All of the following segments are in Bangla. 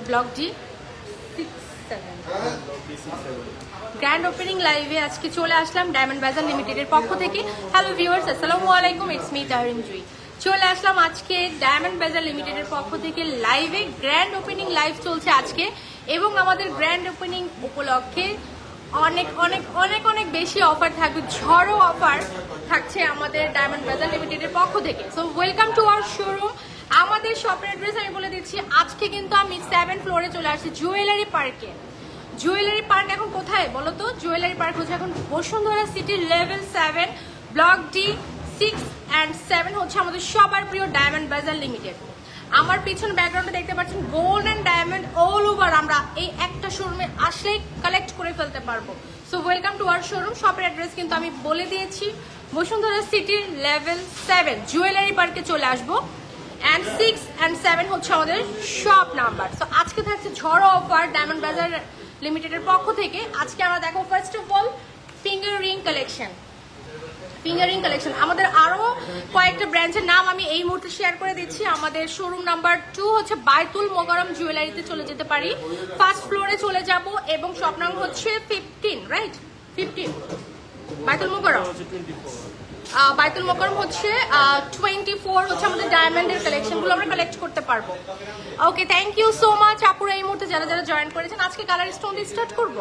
ব্লক ডি 67 গ্র্যান্ড ওপেনিং লাইভে আজকে চলে আসলাম ডায়মন্ড বাজার লিমিটেডের পক্ষ থেকে। হ্যালো ভিউয়ার্স, আসসালামু আলাইকুম, ইটস মি তাহরিন জুই। চলে আসলাম আজকে ডায়মন্ড বাজার লিমিটেডের পক্ষ থেকে লাইভে। গ্র্যান্ড ওপেনিং লাইভ চলছে আজকে এবং আমাদের গ্র্যান্ড ওপেনিং উপলক্ষে অনেক অনেক অনেক অনেক বেশি অফার থাকবে, ঝড়ো অফার থাকছে আমাদের ডায়মন্ড বাজার লিমিটেডের পক্ষ থেকে। So welcome to our showroom. আমাদের শপের অ্যাড্রেস আমি বলে দিচ্ছি। আজকে কিন্তু আমি 7 ফ্লোরে চলে আসছি জুয়েলারি পার্কে। জুয়েলারি পার্ক এখন কোথায় বলো তো? জুয়েলারি পার্ক হচ্ছে এখন বসুন্ধরা সিটির লেভেল 7 ব্লক ডি 6 and 7 হচ্ছে আমাদের সবার প্রিয় ডায়মন্ড বাজার লিমিটেড। আমার পিছনে ব্যাকগ্রাউন্ডে দেখতে পাচ্ছেন gold and diamond all over আমরা এই একটা শোরুমে আসলেই কালেক্ট করে ফেলতে পারবো। So welcome to our showroom. শপের অ্যাড্রেস কিন্তু আমি বলে দিয়েছি, বসুন্ধরা সিটির লেভেল 7 জুয়েলারি পার্কে চলে আসবো। and 6 and 7 হচ্ছে আমাদের শপ নাম্বার। তো আজকে থাকছে ঝড়ো অফার ডায়মন্ড বাজার লিমিটেডের পক্ষ থেকে। আজকে আমরা দেখো first of all finger ring collection. Fingering collection আমাদের আরো কয়েকটা ব্র্যান্ডের নাম আমি এই মুহূর্তে শেয়ার করে দিচ্ছি। আমাদের শোরুম নাম্বার 2 হচ্ছে বাইতুল মোকাররম জুয়েলারিতে চলে যেতে পারি, ফার্স্ট ফ্লোরে চলে যাব এবং শপ নাম্বার হচ্ছে 15, রাইট? 15 বাইতুল মোকাররম। বাইতুল মোকাররম হচ্ছে 24 হচ্ছে আমাদের ডায়মন্ডের কালেকশনগুলো আমরা কালেক্ট করতে পারবো। ওকে, থ্যাংক ইউ সো মাচ আপুরা এই মুহূর্তে যারা যারা জয়েন করেছেন। আজকে কালার স্টোন দিয়ে স্টার্ট করবো,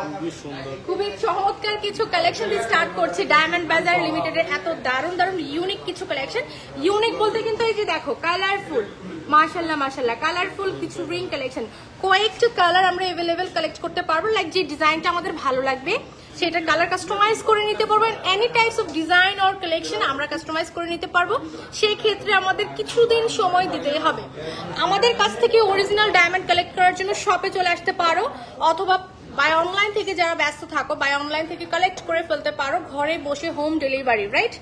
খুবই চমৎকার কিছু কালেকশন দিয়ে স্টার্ট করছি ডায়মন্ড বাজার লিমিটেডের। এত দারুণ দারুণ ইউনিক কিছু কালেকশন। ইউনিক বলতে কিন্তু এই যে দেখো কালারফুল, মাশাল্লাহ মাশাল্লাহ কালারফুল কিছু রিং কালেকশন। কয়েকটা কালার আমরা অ্যাভেলেবেল কালেক্ট করতে পারবো, লাইক যে ডিজাইনটা আমাদের ভালো লাগবে সেটা কালার কাস্টমাইজ করে নিতে পারবেন। Any types of design or collection আমরা কাস্টমাইজ করে নিতে পারবো। সেই ক্ষেত্রে আমাদের কিছুদিন সময় দিতেই হবে। আমাদের কাছ থেকে অরিজিনাল ডায়মন্ড কালেক্ট করার জন্য শপে চলে আসতে পারো, অথবা বাই অনলাইন থেকে যারা ব্যস্ত থাকো বাই অনলাইন থেকে কালেক্ট করে ফেলতে পারো ঘরে বসে, home delivery, right?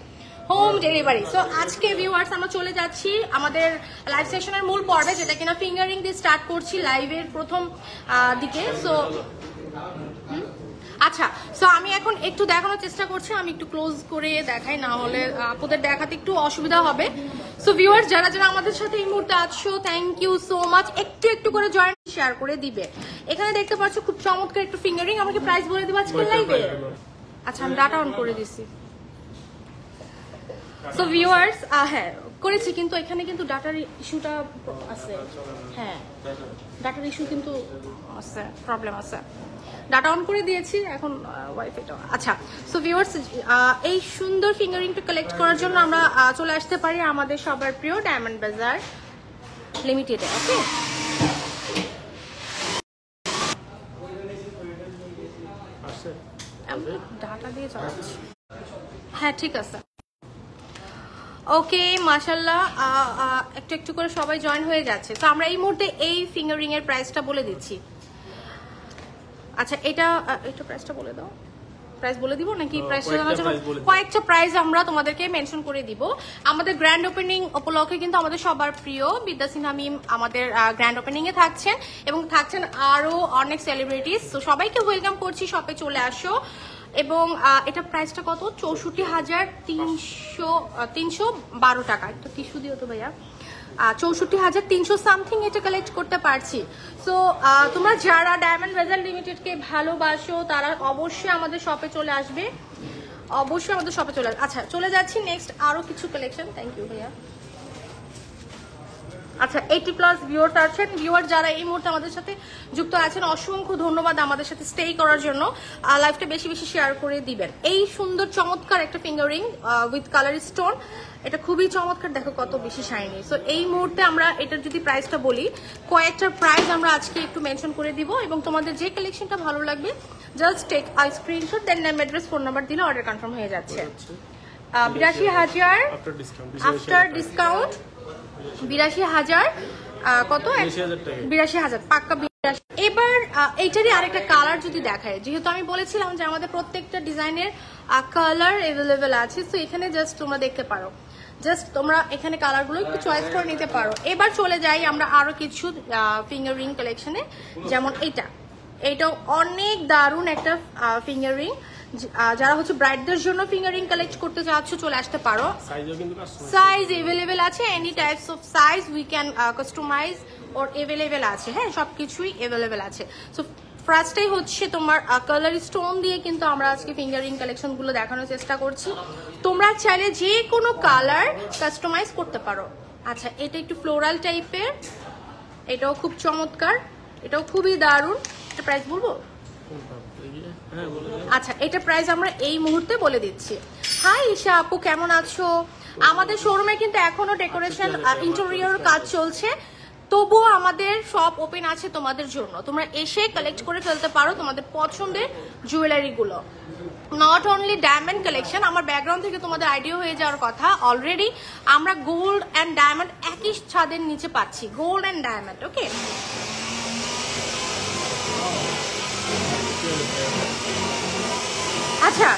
Home delivery. So আজকে ভিউয়ার্স আমরা চলে যাচ্ছি আমাদের লাইভ সেশনের মূল পর্বে, যেটা কিনা ফিঙ্গারিং দিয়ে স্টার্ট করছি লাইভের প্রথম দিকে। সো আচ্ছা, সো আমি এখন একটু দেখানোর চেষ্টা করছি, আমি একটু ক্লোজ করে দেখাই, না হলে আপনাদের দেখাতে একটু অসুবিধা হবে। সো ভিউয়ার্স যারা যারা আমাদের সাথে এই মুহূর্তে আছো, থ্যাংক ইউ সো মাচ। একটু একটু করে জয়েন শেয়ার করে দিবে। এখানে দেখতে পাচ্ছ খুব চমৎকার একটু ফিঙ্গারিং। আমাকে প্রাইস বলে দেবো আজকে লাইভে। আচ্ছা, আমি ডাটা অন করে দিছি। সো ভিউয়ার্স হ্যাঁ করেছি, কিন্তু এখানে কিন্তু ডাটার ইস্যুটা আছে। হ্যাঁ, ডাটার ইস্যু কিন্তু আছে, প্রবলেম আছে। ডাটা অন করে দিয়েছি, এখন ওয়াইফাইটা। আচ্ছা, সো ভিউয়ার্স এই সুন্দর ফিঙ্গারিংটা কালেক্ট করার জন্য আমরা চলে আসতে পারি আমাদের সবার প্রিয় ডায়মন্ড বাজার লিমিটেডে। ওকে, আমি ডাটা দিয়ে চালাচ্ছি। হ্যাঁ ঠিক আছে, ওকে মাশাল্লাহ। একটু একটু করে সবাই জয়েন হয়ে যাচ্ছে। তো আমরা এই মুহূর্তে এই ফিঙ্গারিং এর প্রাইসটা বলে দিচ্ছি। আচ্ছা, এটা প্রাইসটা বলে দাও। প্রাইস বলে দিব নাকি? প্রাইসটা জানার জন্য কয়েকটা প্রাইস আমরা তোমাদেরকে মেনশন করে দিব। আমাদের গ্র্যান্ড ওপেনিং উপলক্ষে কিন্তু আমাদের সবার প্রিয় বিদ্যা সিনহা মিম আমাদের গ্র্যান্ড ওপেনিং এ থাকছেন এবং থাকছেন আরো অনেক সেলিব্রিটিস। তো সবাইকে ওয়েলকাম করছি, শপে চলে আসো। এবং এটা প্রাইসটা কত? 64,312 টাকা। একটা টিস্যু দিও তো ভাইয়া। 64,300 সামথিং এটা কালেক্ট করতে পারছি। সো তোমরা যারা ডায়মন্ড বাজার লিমিটেডকে ভালোবাসো তারা অবশ্যই আমাদের শপে চলে আসবে, অবশ্যই আমাদের শপে চলে আসবে। আচ্ছা, চলে যাচ্ছি নেক্সট আরো কিছু কালেকশন। থ্যাংক ইউ ভাইয়া। আচ্ছা 80+ ভিউয়ার্স আছেন, ভিউয়ার যারা এই মুহূর্তে আমাদের সাথে যুক্ত আছেন অসংখ্য ধন্যবাদ আমাদের সাথে স্টে করার জন্য। লাইভটা বেশি বেশি শেয়ার করে দিবেন। এই সুন্দর চমৎকার একটা finger ring with colour stone, এটা খুবই চমৎকার, দেখো কত বেশি শাইনি। সো এই মুহূর্তে আমরা এটার যদি প্রাইসটা বলি, কয়েকটার প্রাইস আমরা আজকে একটু মেনশন করে দিব এবং তোমাদের যে কালেকশনটা ভালো লাগবে just take I screenshot, then name, address, phone number দিলে অর্ডার কনফার্ম হয়ে যাচ্ছে। 82,000 আফটার ডিসকাউন্ট, 82,000 কত 82,000 পাক্কা 82। এবার এইটারই আরেকটা কালার যদি দেখায়, যেহেতু আমি বলেছিলাম যে আমাদের প্রত্যেকটা ডিজাইনের কালার অ্যাভেলেবেল আছে, তো এখানে জাস্ট তোমরা দেখতে পারো, জাস্ট তোমরা এখানে কালারগুলো একটু চয়েস করে নিতে পারো। এবার চলে যাই আমরা আরো কিছু ফিঙ্গার রিং কালেকশনে, যেমন এইটাও অনেক দারুণ একটা ফিঙ্গার রিং। যারা হচ্ছে ব্রাইডদের জন্য ফিঙ্গার রিং কালেক্ট করতে চাচ্ছ চলে আসতে পারো, সাইজ এভেলেবেল আছে, any types of size we can customize or available আছে। হ্যাঁ, সবকিছুই এভেলেবেল আছে। সো ফার্স্টেই হচ্ছে তোমার কালার স্টোন দিয়ে কিন্তু আমরা আজকে ফিঙ্গার রিং কালেকশন গুলো দেখানোর চেষ্টা করছি। তোমরা চাইলে যে কোনো কালার কাস্টমাইজ করতে পারো। আচ্ছা, এটা একটু ফ্লোরাল টাইপের, এটাও খুব চমৎকার, এটাও খুবই দারুণ। এটা প্রাইস বলবো? আচ্ছা, এটা প্রাইস আমরা এই মুহূর্তে বলে দিচ্ছি। হাই ঈশা আপু, কেমন আছো? আমাদের শোরুমে কিন্তু এখনো ডেকোরেশন ইন্টেরিয়র কাজ চলছে, তবুও আমাদের শপ ওপেন আছে তোমাদের জন্য। তোমরা এসে কালেক্ট করে ফেলতে পারো তোমাদের পছন্দের জুয়েলারি গুলো। নট অনলি ডায়মন্ড কালেকশন, আমার ব্যাকগ্রাউন্ড থেকে তোমাদের আইডিয়া হয়ে যাওয়ার কথা, অলরেডি আমরা গোল্ড অ্যান্ড ডায়মন্ড একই ছাদের নিচে পাচ্ছি, গোল্ড অ্যান্ড ডায়মন্ড। ওকে, আচ্ছা,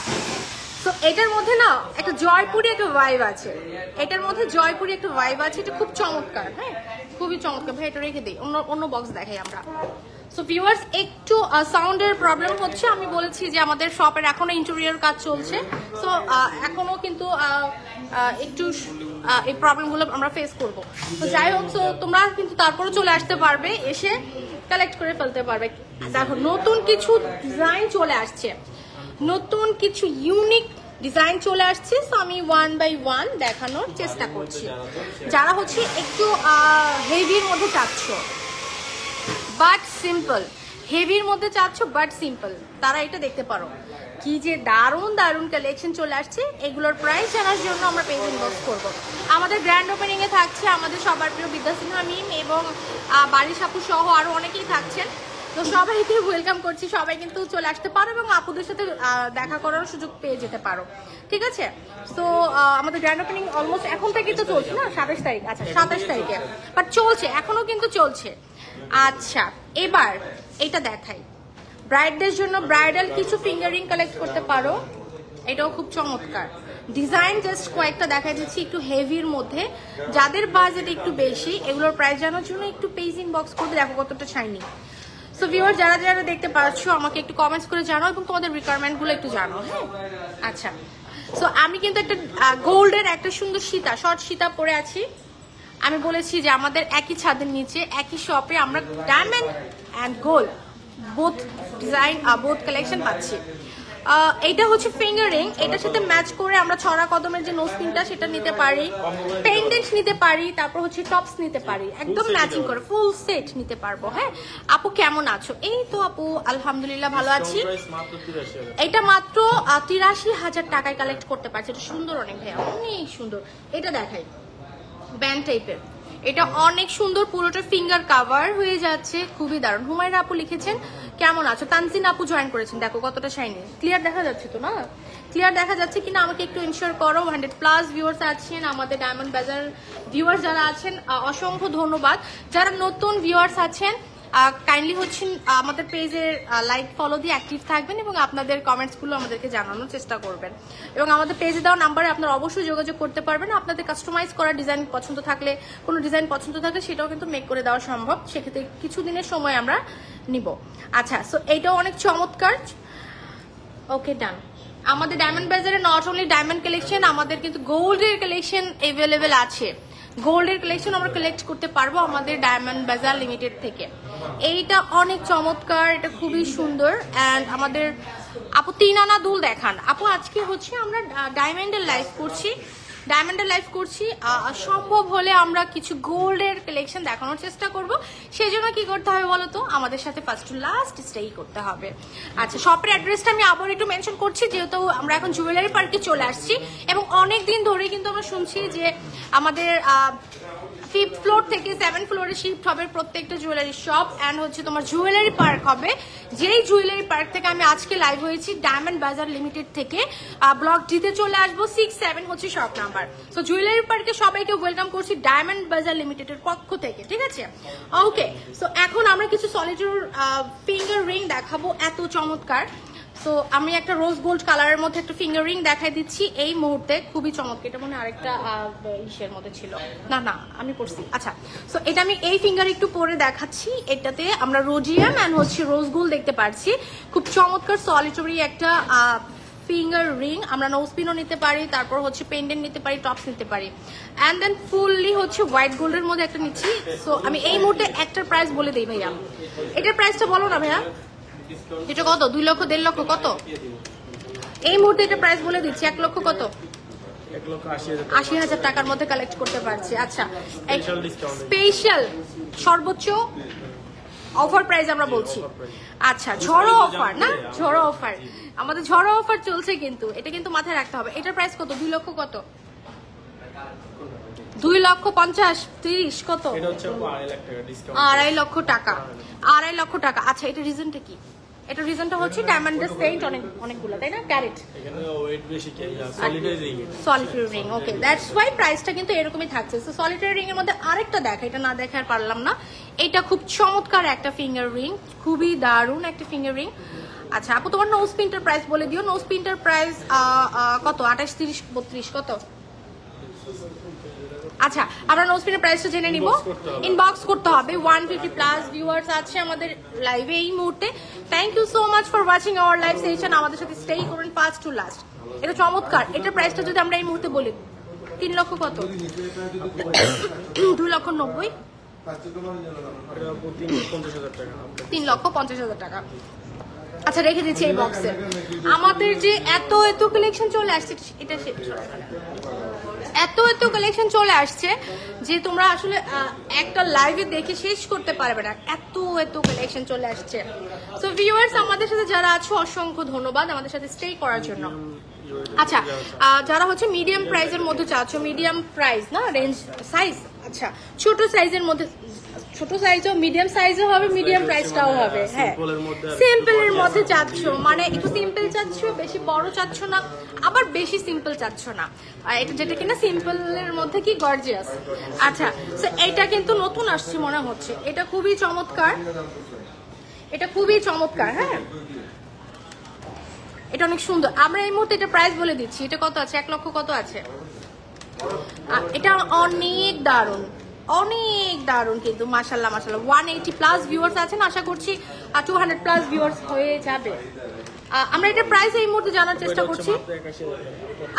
তো এটার মধ্যে না একটা জয়পুরি একটা ভাইব আছে, এটার মধ্যে জয়পুরি একটা ভাইব আছে, এটা খুব চমৎকার। হ্যাঁ, খুবই চমৎকার। ভাই এটা রেখে দিই, অন্য বক্স দেখাই আমরা। সো ভিউয়ার্স, একটু সাউন্ডের প্রবলেম হচ্ছে, আমি বলেছি যে আমাদের শপের এখনো ইন্টেরিয়র কাজ চলছে, সো এখনো কিন্তু একটু এই প্রবলেমগুলো আমরা ফেস করবো। তো যাই হোক, সো তোমরা কিন্তু তারপরে চলে আসতে পারবে, এসে কালেক্ট করে ফেলতে পারবে। দেখো নতুন কিছু ডিজাইন চলে আসছে, নতুন কিছু ইউনিক ডিজাইন চলে আসছে, সো আমি 1 বাই 1 দেখানোর চেষ্টা করছি। যারা হচ্ছে একটু হেভির মধ্যে চাচ্ছ বাট সিম্পল, হেভির মধ্যে চাচ্ছ বাট সিম্পল, তারা এটা দেখতে পারো। কি যে দারুণ দারুণ কালেকশন চলে আসছে। এগুলোর প্রাইস জানার জন্য আমরা পেজ ইনবক্স করবো। আমাদের গ্র্যান্ড ওপেনিং এ থাকছে আমাদের সবার প্রিয় বিদ্যা সিনহা মিম এবং বারিশ আপু সহ আরো অনেকেই থাকছেন, তো সবাইকে ওয়েলকাম করছি। সবাই কিন্তু চলে আসতে পারো এবং আপুদের সাথে দেখা করার সুযোগ পেয়ে যেতে পারো, ঠিক আছে? তো আমাদের গ্র্যান্ড ওপেনিং অলমোস্ট এখন থেকে তো চলছে না, 27 তারিখ, আচ্ছা 27 তারিখে, বাট চলছে, এখনো কিন্তু চলছে। আচ্ছা, এবার এটা দেখাই, ব্রাইডদের জন্য ব্রাইডাল কিছু ফিঙ্গার রিং কালেক্ট করতে পারো, এটাও খুব চমৎকার ডিজাইন। জাস্ট কয়েকটা দেখা দিচ্ছি একটু হেভির মধ্যে, যাদের বাজেট একটু বেশি, এগুলোর প্রাইস জানার জন্য একটু পেজ ইনবক্স করতে, দেখো কতটা শাইনি। সো ভিউয়ার যারা যারা দেখতে পাচ্ছ আমাকে একটু কমেন্টস করে জানাও এবং তোমাদের রিকোয়ারমেন্টগুলো একটু জানাও। হ্যাঁ, আচ্ছা, সো আমি কিন্তু একটা গোল্ডের একটা সুন্দর সীতা, শর্ট সীতা পরে আছি। আমি বলেছি যে আমাদের একই ছাদের নিচে একই শপে আমরা diamond and gold both design both collection পাচ্ছি। এইটা হচ্ছে ফিঙ্গার রিং, এটার সাথে ম্যাচ করে আমরা ছড়া কদমের যে নোজপিনটা সেটা নিতে পারি, পেন্ডেন্ট নিতে পারি, তারপর হচ্ছে টপস নিতে পারি, একদম ম্যাচিং করে ফুল সেট নিতে পারবো। হ্যাঁ আপু, কেমন আছো? এই তো আপু আলহামদুলিল্লাহ ভালো আছি। এটা মাত্র 83,000 টাকায় কালেক্ট করতে পারছি। এটা সুন্দর অনেক ভাইয়া, অনেক সুন্দর। এটা দেখাই, ব্যান্ড টাইপের, এটা অনেক সুন্দর, পুরোটা ফিঙ্গার কাভার হয়ে যাচ্ছে, খুবই দারুণ। হুমায়রা আপু লিখেছেন কেমন আছো, তানজিন আপু জয়েন করেছেন, দেখো কতটা শাইনি। ক্লিয়ার দেখা যাচ্ছে তো না? ক্লিয়ার দেখা যাচ্ছে কিনা আমাকে একটু ইনশিওর করো। 100+ ভিউয়ার্স আছেন আমাদের ডায়মন্ড বাজার ভিউয়ার্স যারা আছেন অসংখ্য ধন্যবাদ। যারা নতুন ভিউয়ার্স আছেন কাইন্ডলি হচ্ছেন আমাদের পেজের লাইক ফলো দিয়ে অ্যাক্টিভ থাকবেন এবং আপনাদের কমেন্টসগুলো আমাদেরকে জানানোর চেষ্টা করবেন এবং আমাদের পেজে দেওয়া নাম্বারে আপনারা অবশ্যই যোগাযোগ করতে পারবেন। আপনাদের কাস্টমাইজ করা ডিজাইন পছন্দ থাকলে, কোনো ডিজাইন পছন্দ থাকলে সেটাও কিন্তু মেক করে দেওয়া সম্ভব, সেক্ষেত্রে কিছুদিনের সময় আমরা নিব। আচ্ছা, সো এইটাও অনেক চমৎকার। ওকে, ডান। আমাদের ডায়মন্ড বাজারে নট অনলি ডায়মন্ড কালেকশন, আমাদের কিন্তু গোল্ডের কালেকশন অ্যাভেলেবেল আছে। গোল্ডের কালেকশন আমরা কালেক্ট করতে পারবো আমাদের ডায়মন্ড বাজার লিমিটেড থেকে। এইটা অনেক চমৎকার, এটা খুবই সুন্দর। অ্যান্ড আমাদের আপু 3 আনা দুল দেখান। আপু আজকে হচ্ছে আমরা ডায়মন্ডের লাইভ করছি, ডায়মন্ডের লাইভ করছি, সম্ভব হলে আমরা কিছু গোল্ডের কালেকশন দেখানোর চেষ্টা করব। সেই জন্য কি করতে হবে বলো তো, আমাদের সাথে ফার্স্ট টু লাস্ট স্টেই করতে হবে। আচ্ছা, শপের অ্যাড্রেসটা আমি আবার একটু মেনশন করছি, যেহেতু আমরা এখন জুয়েলারি পার্কে চলে আসছি এবং অনেক দিন ধরে কিন্তু আমরা শুনছি যে আমাদের 5th ফ্লোর থেকে 7th ফ্লোরে শিফট হবে প্রত্যেকটা জুয়েলারি শপ অ্যান্ড হচ্ছে তোমার জুয়েলারি পার্ক হবে। যেই জুয়েলারি পার্ক থেকে আমি আজকে লাইভ হয়েছি ডায়মন্ড বাজার লিমিটেড থেকে, ব্লক ডিতে চলে আসবো, 6-7 হচ্ছে শপ নাম্বার। সো জুয়েলারি পার্কে সবাইকে ওয়েলকাম করছি ডায়মন্ড বাজার লিমিটেডের পক্ষ থেকে, ঠিক আছে? ওকে, সো এখন আমরা কিছু সলিটারি ফিঙ্গার রিং দেখাবো, এত চমৎকার। সো আমি একটা রোজ গোল্ড কালারের মধ্যে একটা ফিঙ্গার রিং দেখাই দিচ্ছি এই মুহূর্তে, খুবই চমৎকার। এটা মনে হয় আরেকটা ইসের মধ্যে ছিল, না না আমি পড়ছি। আচ্ছা, সো এটা আমি এই ফিঙ্গার একটু পরে দেখাচ্ছি। এটাতে আমরা রোজিয়াম অ্যান্ড হচ্ছে রোজ গোল্ড দেখতে পাচ্ছি, খুব চমৎকার সলিটারি একটা ফিঙ্গার রিং। আমরা নোজ পিনও নিতে পারি, তারপর হচ্ছে পেন্ডেন্ট নিতে পারি, টপস নিতে পারি, অ্যান্ড দেন ফুললি হচ্ছে হোয়াইট গোল্ডের মধ্যে একটা নিচ্ছি। সো আমি এই মুহূর্তে একটার প্রাইস বলে দিই ভাইয়া, এটার প্রাইসটা বলো না ভাইয়া, এটা কত? 2 লক্ষ 1.5 লক্ষ কত? এই মুহূর্তে এটা প্রাইস বলে দিচ্ছি, 1 লক্ষ কত? 1,80,000 টাকার মধ্যে কালেক্ট করতে পারছি। আচ্ছা, স্পেশাল সর্বোচ্চ অফার প্রাইস আমরা বলছি। আচ্ছা, ঝড়ো অফার না, ঝড়ো অফার, আমাদের ঝড়ো অফার চলছে কিন্তু, এটা কিন্তু মাথায় রাখতে হবে। এটার প্রাইস কত? 2 লক্ষ কত? 2,50,000 কত? 2.5 লক্ষ টাকা, 2.5 লক্ষ টাকা। আচ্ছা, এটা রিজনটা কি? এটা রিজনটা হচ্ছে ডায়মন্ডের সেন্ট অনেকগুলো, তাই না? Carat, solitaire ring. Okay, that's why প্রাইসটা কিন্তু এরকমই থাকছে। সো সলিটারি রিং এর মধ্যে আরেকটা দেখা, এটা না দেখে আর পারলাম না। এটা খুব চমৎকার একটা ফিঙ্গার রিং, খুবই দারুণ একটা ফিঙ্গার রিং। আচ্ছা আপু, তোমার নোজ পিনটার প্রাইস বলে দিও। নোজ পিনটার প্রাইস কত? 28, 30, 32 কত? আচ্ছা, আমরা নোজ পিনের প্রাইসটা জেনে নিব, ইনবক্স করতে হবে। 150+ ভিউয়ার্স আছে আমাদের লাইভে এই মুহূর্তে। Thank you so much for watching our live session. আমাদের সাথে স্টেই করুন ফার্স্ট টু লাস্ট। এটা চমৎকার। এটার প্রাইসটা যদি আমরা এই মুহূর্তে বলি, 3 লক্ষ কত? 2,90,000, 3,50,000 টাকা। আচ্ছা, রেখে দিচ্ছি এই বক্সে। আমাদের যে এত কালেকশন চলে আসছে, এটা এত কালেকশন চলে আসছে যে তোমরা আসলে একটা লাইভে দেখে শেষ করতে পারবে না, এত কালেকশন চলে আসছে। সো ভিউয়ার্স, আমাদের সাথে যারা আছো অসংখ্য ধন্যবাদ আমাদের সাথে স্টে করার জন্য। আচ্ছা, যারা হচ্ছে মিডিয়াম প্রাইসের মধ্যে চাচ্ছ, মিডিয়াম প্রাইস না রেঞ্জ সাইজ, আচ্ছা ছোট সাইজের মধ্যে, ছোট সাইজও মিডিয়াম সাইজও হবে, মিডিয়াম প্রাইসটাও হবে। হ্যাঁ, সিম্পলের মধ্যে চাচ্ছ, মানে একটু সিম্পল চাচ্ছ, বেশি বড় চাচ্ছ না, আবার বেশি সিম্পল চাচ্ছ না, এটা যেটা কিনা সিম্পলের মধ্যে কি গর্জিয়াস। আচ্ছা, তো এটা কিন্তু নতুন আসছে মনে হচ্ছে, এটা খুবই চমৎকার, এটা খুবই চমৎকার। হ্যাঁ, এটা অনেক সুন্দর। আমরা এই মুহূর্তে এটা প্রাইস বলে দিচ্ছি, এটা কত আছে? 1 লক্ষ কত আছে? এটা অনেক দারুণ, অনেক দারুণ কিন্তু, মাশাল্লাহ মাশাল্লাহ। 180+ ভিউয়ার্স আছেন, আশা করছি 200+ ভিউয়ার্স হয়ে যাবে। আমরা এটা প্রাইস এই মুহূর্তে জানার চেষ্টা করছি।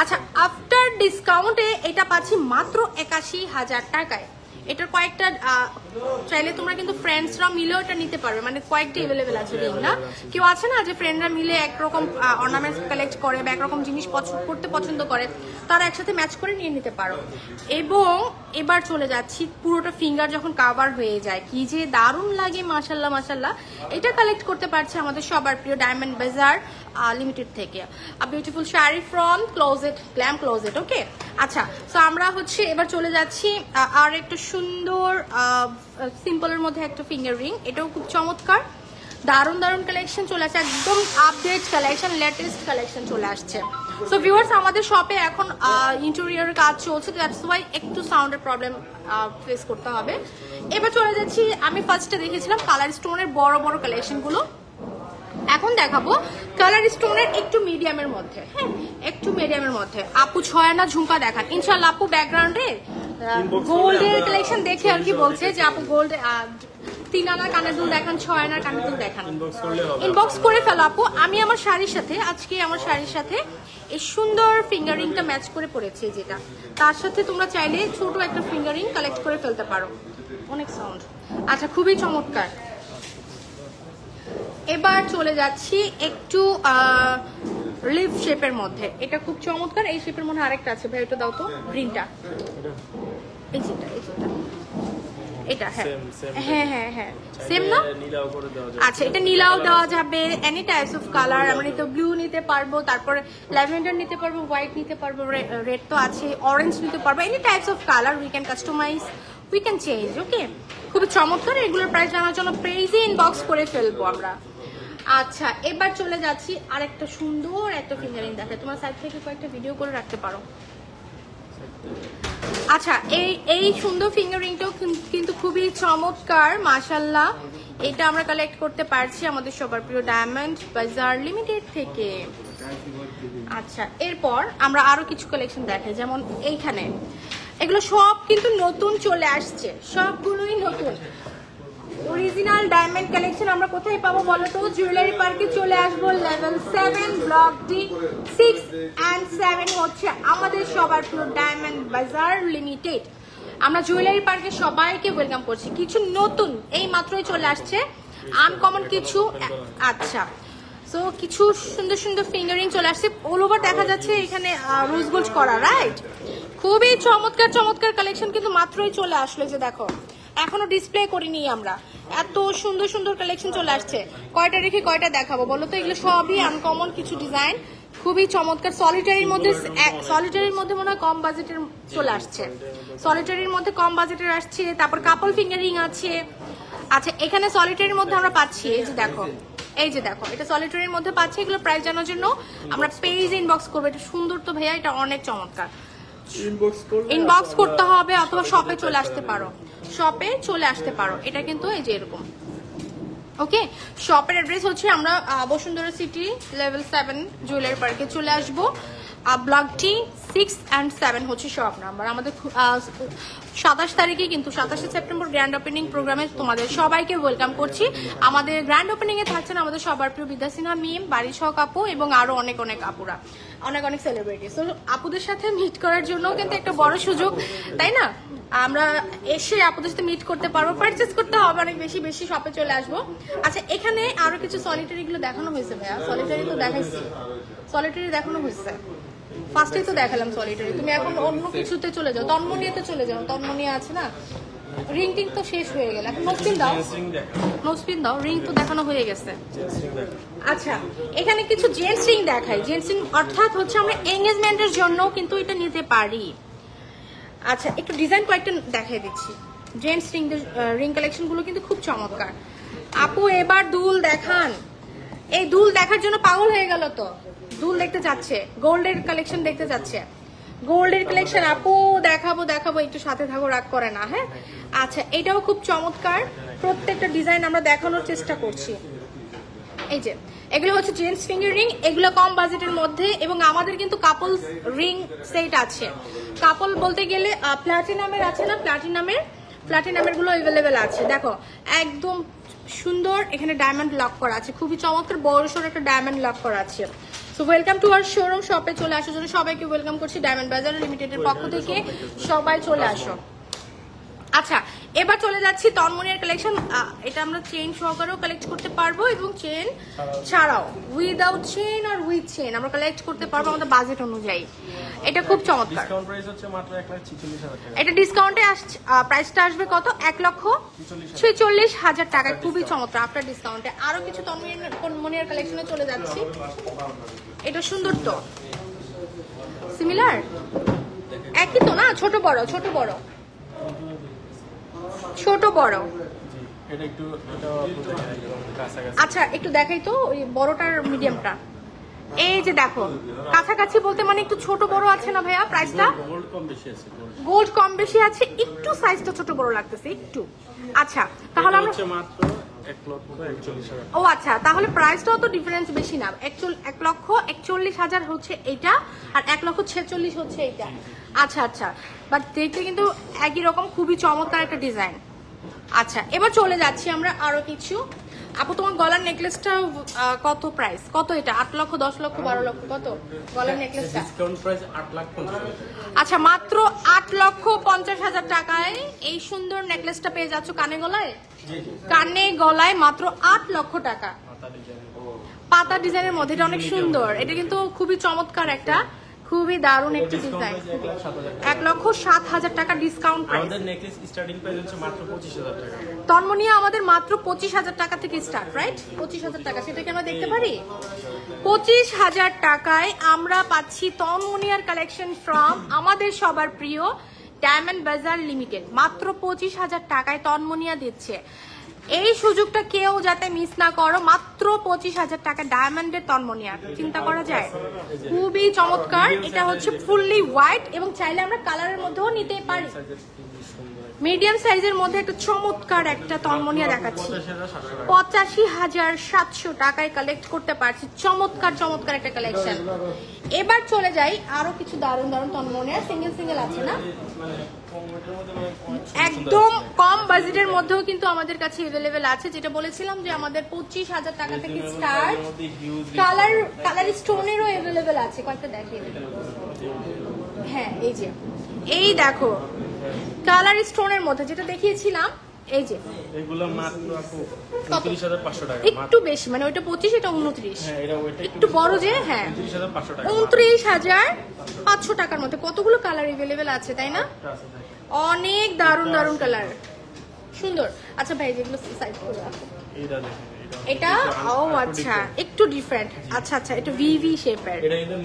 আচ্ছা, আফটার ডিসকাউন্টে এটা পাচ্ছি মাত্র 81,000 টাকায়। এটার কয়েকটা চাইলে তোমরা কিন্তু ফ্রেন্ডসরা মিলেও এটা নিতে পারবে, মানে কয়েকটা এভেলেবেল আছে রিং না। কেউ আছে না যে ফ্রেন্ডরা মিলে একরকম অর্নামেন্টস কালেক্ট করে বা একরকম জিনিস করতে পছন্দ করে, তারা একসাথে ম্যাচ করে নিয়ে নিতে পারো। এবং এবার চলে যাচ্ছি, পুরোটা ফিঙ্গার যখন কাভার হয়ে যায় কি যে দারুণ লাগে, মাশাল্লাহ মাশাল্লাহ। এটা কালেক্ট করতে পারছে আমাদের সবার প্রিয় ডায়মন্ড বাজার লিমিটেড থেকে। Beautiful sari from closet, glam closet. Okay, আচ্ছা, তো আমরা হচ্ছে এবার চলে যাচ্ছি আর একটা সুন্দর সিম্পলের মধ্যে একটা ফিঙ্গার রিং, এটাও খুব চমৎকার, দারুণ দারুণ কালেকশন চলে আসছে, একদম আপডেট কালেকশন, লেটেস্ট কালেকশন চলে আসছে। সো ভিউয়ার্স, আমাদের শপে এখন ইন্টেরিয়রের কাজ চলছে, দ্যাটস ওয়াই একটু সাউন্ডের প্রবলেম ফেস করতে হবে। এবার চলে যাচ্ছি, আমি ফার্স্টে দেখেছিলাম কালার স্টোনের বড় বড় কালেকশনগুলো, এখন দেখাবো কালার স্টোনের একটু মিডিয়ামের মধ্যে। হ্যাঁ, একটু মিডিয়ামের মধ্যে। আপু 6 আনা ঝুমকা দেখান ইনশাল্লাহ। আপু ব্যাকগ্রাউন্ডে গোল্ডের কালেকশন দেখে আর কি বলছে যে আপু গোল্ড 3 আনার কানের দুল দেখান, 6 আনার কানের দুল দেখান, ইনবক্স করে ফেলো আপু। আমি আমার শাড়ির সাথে, আজকে আমার শাড়ির সাথে এই সুন্দর ফিঙ্গারিংটা ম্যাচ করে পরেছি, যেটা তার সাথে তোমরা চাইলে ছোট একটা ফিঙ্গারিং কালেক্ট করে ফেলতে পারো। অনেক সাউন্ড। আচ্ছা, খুবই চমৎকার। এবার চলে যাচ্ছি একটু লিভ শেপের মধ্যে, এটা খুব চমৎকার। এই শেপের মধ্যে আরেকটা আছে ভাই, এটা দাও তো, গ্রিনটা, এই যেটা এটা, হ্যাঁ হ্যাঁ হ্যাঁ হ্যাঁ সেম না? আচ্ছা, এটা নীলাও দেওয়া যাবে, এনি টাইপস অফ কালার। আমরা নিতে ব্লু নিতে পারবো, তারপরে ল্যাভেন্ডার নিতে পারবো, হোয়াইট নিতে পারবো, রেড তো আছে, অরেঞ্জ নিতে পারবো, any types of colour we can customise, we can change. Okay, খুবই চমৎকার। এগুলোর প্রাইস জানার জন্য পেজে ইনবক্স করে ফেলবো আমরা। আচ্ছা, এবার চলে যাচ্ছি আরেকটা সুন্দর একটা ফিঙ্গারিং দেখে, তোমার সাইড থেকে কয়েকটা ভিডিও করে রাখতে পারো। আচ্ছা, এই সুন্দর ফিঙ্গারিংটাও কিন্তু খুবই চমৎকার মাশাআল্লাহ। এটা আমরা কালেক্ট করতে পারছি আমাদের সবার প্রিয় ডায়মন্ড বাজার লিমিটেড থেকে। আচ্ছা, এরপর আমরা আরো কিছু কালেকশন দেখাই, যেমন এইখানে এগুলো সব কিন্তু নতুন চলে আসছে, সবগুলোই নতুন অরিজিনাল ডায়মন্ড কালেকশন। আমরা কোথায় পাবো বলো তো? জুয়েলারি পার্কে চলে আসবো, লেভেল 7 ব্লক ডি 6 and 7 হচ্ছে আমাদের সবার প্রিয় ডায়মন্ড বাজার লিমিটেড। আমরা জুয়েলারি পার্কে সবাইকে ওয়েলকাম করছি। কিছু নতুন এই মাত্রই চলে আসছে, আনকমন কিছু। আচ্ছা, সো কিছু সুন্দর সুন্দর ফিঙ্গারিং চলে আসছে, অল ওভার দেখা যাচ্ছে এখানে রোজ গোল্ড করা, রাইট? খুবই চমৎকার চমৎকার কালেকশন কিন্তু মাত্রই চলে আসলো, যে দেখো এখনো ডিসপ্লে করিনি আমরা, এত সুন্দর সুন্দর কালেকশন চলে আসছে। কয়টা রেখে কয়টা দেখাবো বলো তো? এগুলো সবই আনকমন কিছু ডিজাইন, খুবই চমৎকার। সলিটারির মধ্যে মনে হয় কম বাজেটের চলে আসছে, সলিটারির মধ্যে কম বাজেটের আসছে, তারপর কাপল ফিঙ্গারিং আছে। আচ্ছা, এখানে সলিটারির মধ্যে আমরা পাচ্ছি, এই যে দেখো এটা সলিটারির মধ্যে পাচ্ছি। এগুলো প্রাইস জানার জন্য আমরা পেজ ইনবক্স করবো। এটা সুন্দর তো ভাইয়া, এটা অনেক চমৎকার। ইনবক্স করতে হবে অথবা শপে চলে আসতে পারো, এটা কিন্তু এই যে এরকম। ওকে, শপের অ্যাড্রেস হচ্ছে আমরা বসুন্ধরা সিটি লেভেল 7 জুয়েলারি পার্কে চলে আসবো। ব্লক টি 6 and 7 হচ্ছে শপ নাম্বার। আমাদের 27 তারিখে কিন্তু 27 সেপ্টেম্বর গ্র্যান্ড ওপেনিং প্রোগ্রামে তোমাদের সবাইকে ওয়েলকাম করছি। আমাদের গ্র্যান্ড ওপেনিং এ থাকছেন আমাদের সবার প্রিয় বিদ্যা সিনহা মিম, বাড়ি সহ আপু এবং আরো অনেক অনেক আপুরা, অনেক অনেক সেলিব্রিটি। তো আপুদের সাথে মিট করার জন্য কিন্তু একটা বড় সুযোগ, তাই না? আমরা এসে আপনাদের সাথে মিট করতে পারবো, পারচেস করতে হবে অনেক বেশি বেশি, শপে চলে আসবো। আচ্ছা, এখানে আরো কিছু সলিটারি গুলো দেখানো হয়েছে ভাইয়া, সলিটারি তো দেখাইছি, সলিটারি দেখানো হয়েছে, ফার্স্টেই তো দেখালাম সলিটারি। তুমি এখন অন্য কিছুতে চলে যাও, তন্মনিয়াতে চলে যাও, তন্মনিয়া আছে না, রিং টিং তো শেষ হয়ে গেল, এখন নোসপিন দাও, রিং তো দেখানো হয়ে গেছে। আচ্ছা, এখানে কিছু জেন্টস রিং দেখাই, জেন্টস রিং অর্থাৎ হচ্ছে আমরা এঙ্গেজমেন্টের জন্য কিন্তু এটা নিতে পারি। আচ্ছা, একটু ডিজাইন কয়েকটা দেখাই দিচ্ছি। জেন্টস রিং কালেকশন গুলো কিন্তু খুব চমৎকার। আপু এবার দুল দেখান, এই দুল দেখার জন্য পাগল হয়ে গেল তো, দুল দেখতে যাচ্ছে, গোল্ডের কালেকশন দেখতে যাচ্ছে, গোল্ডের কালেকশন আপু দেখাবো একটু সাথে থাকো, রাগ করে না, হ্যাঁ? আচ্ছা, এটাও খুব চমৎকার, প্রত্যেকটা ডিজাইন আমরা দেখানোর চেষ্টা করছি। এই যে এগুলো হচ্ছে জেন্টস ফিঙ্গার রিং, এগুলো কম বাজেটের মধ্যে, এবং আমাদের কিন্তু কাপল রিং সেট আছে। কাপল বলতে গেলে প্লাটিনামের আছে না, প্লাটিনামের গুলো অ্যাভেলেবেল আছে। দেখো একদম সুন্দর, এখানে ডায়মন্ড লক করা আছে, খুবই চমৎকার বড়সড় একটা ডায়মন্ড লক করা আছে। So welcome to our showroom, শপে চলে আসার জন্য সবাইকে ওয়েলকাম করছি ডায়মন্ড বাজার লিমিটেডের পক্ষ থেকে, সবাই চলে আসো। আচ্ছা, এবার চলে যাচ্ছি তন্মনিয়ার কালেকশন। এটা আমরা চেইন সহকারেও কালেক্ট করতে পারবো এবং চেইন ছাড়াও, উইদাউট চেইন আর উইথ চেইন আমরা কালেক্ট করতে পারবো আমাদের বাজেট অনুযায়ী। এটা খুব চমৎকার। এটা ডিসকাউন্টে প্রাইসটা আসবে কত? 1,46,000 টাকায়, খুবই চমৎকার আফটার ডিসকাউন্টে। আরো কিছু তন্মনিয়ার কালেকশনে চলে যাচ্ছি। এটা সুন্দর তো, সিমিলার, একই তো না? ছোট বড় আচ্ছা, একটু দেখাই তো ওই বড়টার মিডিয়ামটা। এই যে দেখো, কাছাকাছি বলতে মানে একটু ছোট বড় আছে না ভাইয়া? প্রাইসটা গোল্ড কম বেশি আছে, একটু সাইজটা ছোট বড় লাগতেছে একটু। আচ্ছা, তাহলে আমরা ও আচ্ছা, তাহলে প্রাইসটাও তো ডিফারেন্স বেশি না, 1,41,000 হচ্ছে এইটা, আর 1,46,000 হচ্ছে এইটা। আচ্ছা, বাট দেখতে কিন্তু একই রকম, খুবই চমৎকার একটা ডিজাইন। আচ্ছা, এবার চলে যাচ্ছি আমরা আরো কিছু। আপু তোমার গলার নেকলেসটা কত প্রাইস? কত এটা? 8 লক্ষ, 10 লক্ষ, 12 লক্ষ, কত গলার নেকলেসটা? Discount price 8 lakh 50। আচ্ছা, মাত্র 8,50,000 টাকায় এই সুন্দর নেকলেসটা পেয়ে যাচ্ছ কানে গলায়, মাত্র 8 লক্ষ টাকা। পাতা ডিজাইনের মধ্যে, এটা অনেক সুন্দর, এটা কিন্তু খুবই চমৎকার একটা, খুবই দারুণ একটা ডিজাইন। 1,07,000 টাকা ডিসকাউন্ট প্রাইস। আমাদের নেকলেস স্টার্টিং প্রাইস হচ্ছে মাত্র 25,000 টাকা। তন্মনিয়া আমাদের মাত্র 25,000 টাকা থেকে স্টার্ট, রাইট? 25,000 টাকা, সেটা কি আমরা দেখতে পারি? 25,000 টাকায় আমরা পাচ্ছি তন্মনিয়ার কালেকশন ফ্রম আমাদের সবার প্রিয় ডায়মন্ড বাজার লিমিটেড। মাত্র 25,000 টাকায় তন্মনিয়া দিচ্ছে। এই সুযোগটা কেউ যাতে মিস না করো, মাত্র 25,000 টাকা ডায়মন্ডের তন্মনিয়া, চিন্তা করা যায়, খুবই চমৎকার। এটা হচ্ছে ফুললি হোয়াইট এবং চাইলে আমরা কালারের মধ্যেও নিতে পারি। মিডিয়াম সাইজের মধ্যে একটা চমৎকার একটা তন্মনিয়া দেখাচ্ছি, 85,700 টাকায় কালেক্ট করতে পারছি। চমৎকার চমৎকার একটা কালেকশন। এবার চলে যাই আরো কিছু দারুণ দারুণ তন্মনিয়া, সিঙ্গেল সিঙ্গেল আছে না, একদম কম বাজেটের মধ্যেও কিন্তু আমাদের কাছে अवेलेबल আছে। যেটা বলেছিলাম যে আমাদের 25,000 টাকা থেকে স্টার্ট। কালার স্টোনেরও अवेलेबल আছে, কয়েকটা দেখিয়ে দেব। হ্যাঁ, এই দেখো কালার স্টোনের মধ্যে যেটা দেখিয়েছিলাম, এই যে এগুলো মাত্র 29,500 টাকা, একটু বেশি, মানে ওইটা 25, এটা 29, হ্যাঁ এটা ওইটা একটু বড় যে, হ্যাঁ 29,500 টাকা, 29,500 টাকার মধ্যে কতগুলো কালার अवेलेबल আছে, তাই না? অনেক দারুণ দারুণ কালার, সুন্দর। আচ্ছা ভাই, যেগুলো সাইড করে রাখো, এটা দেখেন, এটা ও আচ্ছা একটু ডিফারেন্ট। আচ্ছা আচ্ছা, এটা ভিভি শেপের, এটা কিন্তু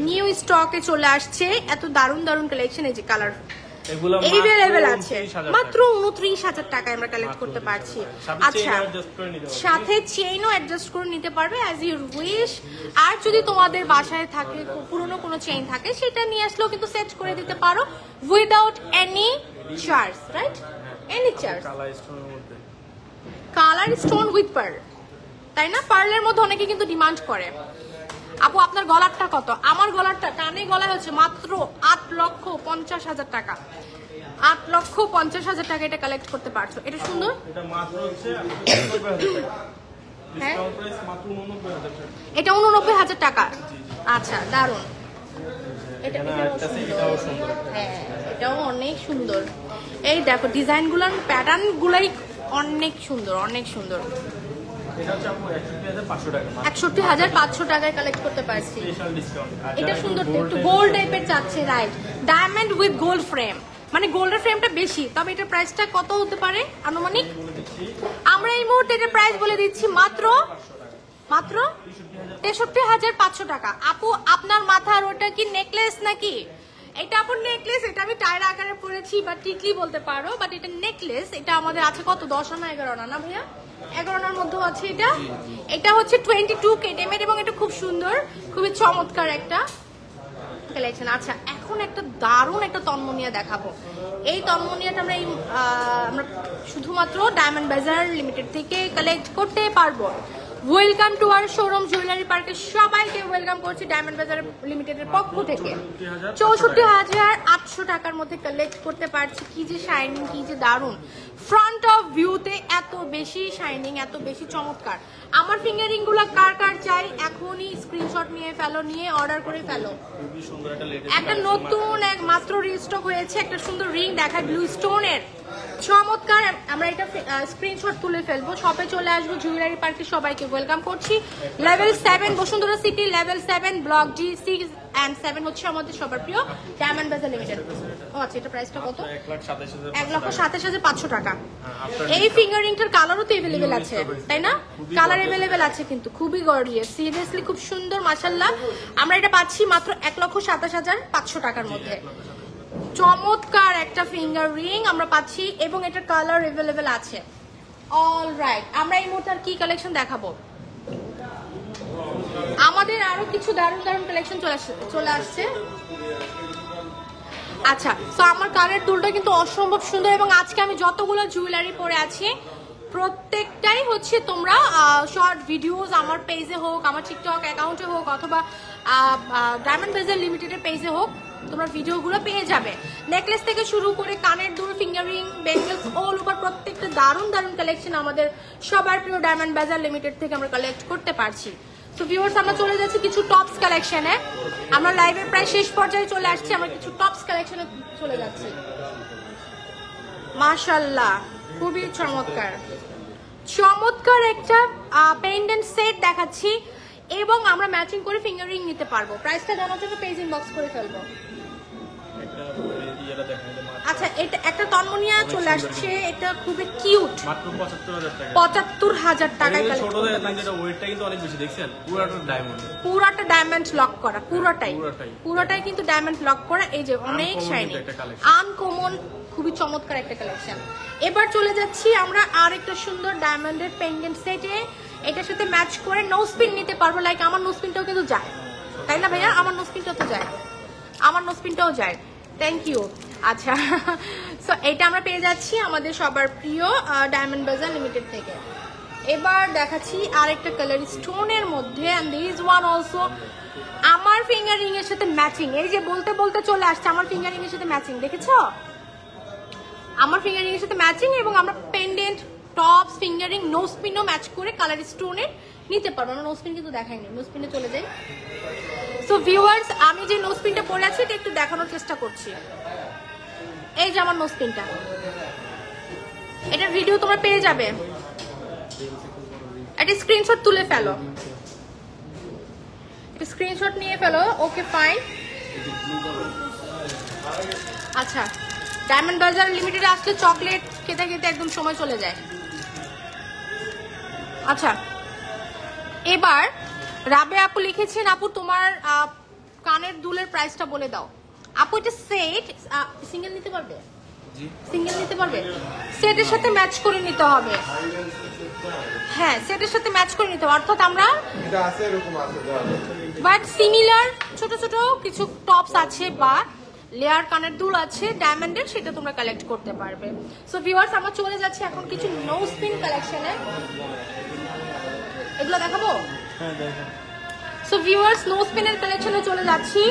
নিউ স্টকে চলে আসছে। এত দারুণ দারুণ কালেকশন, এই যে কালার এগুলো अवेलेबल আছে মাত্র 29,000 টাকায় আমরা কালেক্ট করতে পারছি। আচ্ছা, সাথে চেইনও অ্যাডজাস্ট করে নিতে পারবে অ্যাজ ইউ উইশ। আর যদি তোমাদের বাসায় থাকে পুরনো কোনো চেইন থাকে, সেটা নিয়ে আসলেও কিন্তু সেট করে দিতে পারো without any charge, right? Any charge. Colour stone with pearl, তাই না? পার্লের মধ্যে অনেকে কিন্তু ডিমান্ড করে। আপু আপনার গলারটা কত? আমার গলারটা কানে গলা হচ্ছে মাত্র 8,50,000 টাকা। 8,50,000 টাকা এটা কালেক্ট করতে পারছো। এটা সুন্দর, এটা মাত্র হচ্ছে 89,000 টাকা, হ্যাঁ ডিসকাউন্ট প্রাইস মাত্র 89,000 টাকা। এটা 89,000 টাকা। আচ্ছা, দারুন। এটাও সুন্দর, হ্যাঁ এটাও অনেক সুন্দর। এই দেখো ডিজাইনগুলোর প্যাটার্ন গুলাই অনেক সুন্দর, অনেক সুন্দর। এটা হচ্ছে আপু 61,500 টাকা, 61,500 টাকায় কালেক্ট করতে পারছি। Special discount. এটা সুন্দর, একটু গোল্ড টাইপের চাচ্ছে, right? Diamond with gold frame, মানে গোল্ডের ফ্রেমটা বেশি, তবে এটার প্রাইসটা কত হতে পারে আনুমানিক? আমরা এই মুহূর্তে এটার প্রাইস বলে দিচ্ছি মাত্র 63,500 টাকা। আপু আপনার মাথার ওটা কি নেকলেস নাকি? এটা আপুর নেকলেস, এটা আমি টায়রা আকারে পরেছি বা টিকলি বলতে পারো, বাট এটা নেকলেস। এটা আমাদের আছে কত, 10 আনা 11 আনা না ভাইয়া? 11 আনার মধ্যে আছে এটা। এটা হচ্ছে 22 কেটিএম এবং এটা খুব সুন্দর, খুবই চমৎকার একটা কালেকশন। আচ্ছা, এখন একটা দারুণ একটা তন্মনিয়া দেখাবো। এই তন্মনিয়াটা আমরা শুধুমাত্র ডায়মন্ড বাজার লিমিটেড থেকে কালেক্ট করতে পারবো। Welcome to our showroom jewellery পার্কে, সবাইকে ওয়েলকাম করছি ডায়মন্ড বাজার লিমিটেডের পক্ষ থেকে। 64,800 টাকার মধ্যে কালেক্ট করতে পারছি। কি যে শাইনিং, কি যে দারুণ। ফ্রন্ট অফ ভিউতে এত বেশি শাইনিং, এত বেশি চমৎকার। আমার ফিঙ্গারিং গুলো কার কার চাই এখনই স্ক্রিনশট নিয়ে ফেলো, নিয়ে অর্ডার করে ফেলো। একটা নতুন মাত্র রিস্টক হয়েছে, একটা সুন্দর রিং দেখায় ব্লু স্টোনের, চমৎকার। আমরা এটা স্ক্রিনশট তুলে ফেলবো, শপে চলে আসবো জুয়েলারি পার্কে। সবাইকে ওয়েলকাম করছি। Level 7 Bashundhara city, level 7 block G 6 and 7 হচ্ছে আমাদের সবার প্রিয় ডায়মন্ড বাজার লিমিটেড। ও আচ্ছা, এটা প্রাইসটা কত? 1,27,500 টাকা। এই ফিঙ্গারিংটার কালারও তো अवेलेबल আছে, তাই না? কালার अवेलेबल আছে কিন্তু খুবই গর্জিয়াস, সিরিয়াসলি খুব সুন্দর মাশাআল্লাহ। আমরা এটা পাচ্ছি মাত্র 1,27,500 টাকার মধ্যে। চমৎকার একটা ফিঙ্গার রিং আমরা পাচ্ছি এবং এটার কালার अवेलेबल আছে। অলরাইট, আমরা এই মুহূর্তে আর কি কালেকশন দেখাবো? আমাদের আরো কিছু দারুণ দারুণ কালেকশন চলে আসছে। আচ্ছা, তো আমার কানের দুলটা কিন্তু অসম্ভব সুন্দর এবং আজকে আমি যতগুলো জুয়েলারি পরে আছি প্রত্যেকটাই হচ্ছে তোমরা শর্ট ভিডিওস আমার পেজে হোক, আমার টিকটক অ্যাকাউন্টে হোক, অথবা ডায়মন্ড বাজার লিমিটেডের পেজে হোক, তোমরা ভিডিওগুলো পেয়ে যাবে। নেকলেস থেকে শুরু করে কানের দুল, ফিঙ্গারিং, বেঙ্গলস, অল ওভার প্রত্যেকটা দারুণ দারুণ কালেকশন আমাদের সবার প্রিয় ডায়মন্ড বাজার লিমিটেড থেকে আমরা কালেক্ট করতে পারছি। তো ভিউয়ার্স, আমরা চলে যাচ্ছি কিছু টপস কালেকশনে। আমরা লাইভের প্রায় শেষ পর্যায়ে চলে আসছি, আমরা কিছু টপস কালেকশনে চলে যাচ্ছি। মাশাআল্লাহ, খুবই চমৎকার, চমৎকার একটা পেন্ডেন্ট সেট দেখাচ্ছি এবং আমরা ম্যাচিং করে ফিঙ্গার রিং নিতে পারবো। প্রাইসটা জানার জন্য পেজ ইনবক্স করে ফেলবো। আচ্ছা, এটা একটা তন্মনিয়া চলে আসছে, এটা খুবই কিউট, মাত্র ৭৫,০০০ টাকায় কালেক্ট ছোট দেখেন, যেটা ওয়েটটা কিন্তু অনেক বেশি, দেখছেন পুরোটা ডায়মন্ড, পুরোটা ডায়মন্ড লক করা, পুরোটাই কিন্তু ডায়মন্ড লক করা। এই যে অনেক শাইনি, আনকমন, খুবই চমৎকার একটা কালেকশন। এবার চলে যাচ্ছি আমরা আরেকটা সুন্দর ডায়মন্ডের পেন্ডেন্ট সেটে। এটার সাথে ম্যাচ করে নোজপিন নিতে পারবো। লাইক আমার নোজপিনটাও কিন্তু যায়, তাই না ভাইয়া? আমার নোজপিনটাও তো যায়, আমার নোজপিনটাও যায়। Thank you. আচ্ছা, সো এটা আমরা পেয়ে যাচ্ছি আমাদের সবার প্রিয় ডায়মন্ড বাজার লিমিটেড থেকে। এবার দেখাচ্ছি আরেকটা কালার স্টোনের মধ্যে, এন্ড দিস ওয়ান অলসো আমার ফিঙ্গার রিং এর সাথে ম্যাচিং। এই যে বলতে বলতে চলে আসছে আমার ফিঙ্গার রিং এর সাথে ম্যাচিং, দেখেছো? আমার ফিঙ্গার রিং এর সাথে ম্যাচিং, এবং আমরা পেন্ডেন্ট, টপস, ফিঙ্গার রিং, নোজপিনও ম্যাচ করে কালার স্টোনের নিতে পারবো। আমরা নোজপিন কিন্তু দেখাইনি, নোজপিনে চলে যাই। সো ভিউয়ার্স, আমি যে নোজপিনটা পরে আছি এটা একটু দেখানোর চেষ্টা করছি। এই যে আমার নোজপিনটা, এটার ভিডিও তোমরা পেয়ে যাবে, একটা স্ক্রিনশট তুলে ফেলো, একটা স্ক্রিনশট নিয়ে ফেলো। ওকে, ফাইন। আচ্ছা, ডায়মন্ড বাজার লিমিটেড আসলে চকলেট খেতে খেতে একদম সময় চলে যায়। আচ্ছা, এবার রাবে আপু লিখেছেন, আপু তোমার কানের দুলের প্রাইসটা বলে দাও। আপু এটা সেট, সিঙ্গেল নিতে পারবে? সিঙ্গেল নিতে পারবে, সেটের সাথে ম্যাচ করে নিতে হবে। হ্যাঁ, সেটের সাথে ম্যাচ করে নিতে হবে, অর্থাৎ আমরা বাট সিমিলার ছোট ছোট কিছু টপস আছে বা লেয়ার কানের দুল আছে ডায়মন্ডের, সেটা তোমরা কালেক্ট করতে পারবে। সো ভিউয়ার্স, আমরা চলে যাচ্ছি এখন কিছু নোজপিন কালেকশনে, এগুলো দেখাবো। সো ভিউয়ার্স, নোজপিনের কালেকশনে চলে যাচ্ছি।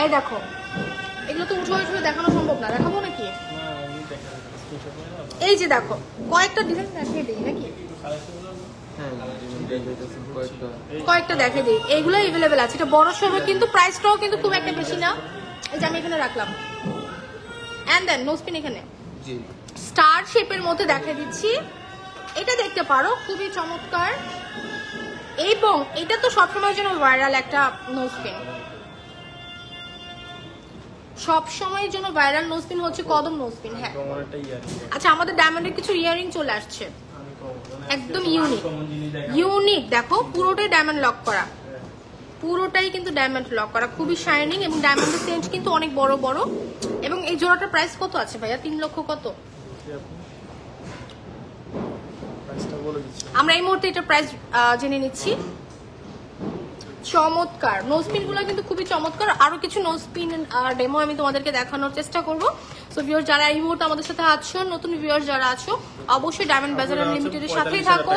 এই দেখো, এগুলো তো উঠে উঠে দেখানো সম্ভব না, দেখাবো নাকি? এই যে দেখো, কয়েকটা ডিজাইন দেখিয়ে দিই নাকি? কয়েকটা দেখে দিই, এইগুলো এভেলেবেল আছে। এটা বড় সরো, কিন্তু প্রাইসটাও কিন্তু খুব একটা বেশি না। এই যে আমি এখানে রাখলাম, এন্ড দেন নোজপিন এখানে স্টার শেপের মধ্যে দেখিয়ে দিচ্ছি। এটা দেখতে পারো, খুবই চমৎকার, এবং এটা তো সবসময়ের জন্য ভাইরাল একটা নোজপিন, সব সময়ের জন্য ভাইরাল নোজপিন হচ্ছে কদম নোজপিন। হ্যাঁ, আচ্ছা, আমাদের ডায়মন্ডের কিছু ইয়ারিং চলে আসছে, একদম ইউনিক। দেখো, পুরোটাই ডায়মন্ড লক করা, পুরোটাই কিন্তু ডায়মন্ড লক করা, খুবই শাইনিং, এবং ডায়মন্ডের সেন্ট কিন্তু অনেক বড় বড়। এবং এই জোড়াটার প্রাইস কত আছে ভাইয়া? 3 লক্ষ কত? আমরা এই মুহূর্তে এটার প্রাইস জেনে নিচ্ছি। চমৎকার নোজপিন গুলো কিন্তু খুবই চমৎকার। আরো কিছু নোজপিন ডেমো আমি তোমাদেরকে দেখানোর চেষ্টা করবো। সো ভিউয়ার যারা এই মুহূর্তে আমাদের সাথে আছো, নতুন ভিউয়ার যারা আছো, অবশ্যই ডায়মন্ড বাজার লিমিটেডের সাথেই থাকো।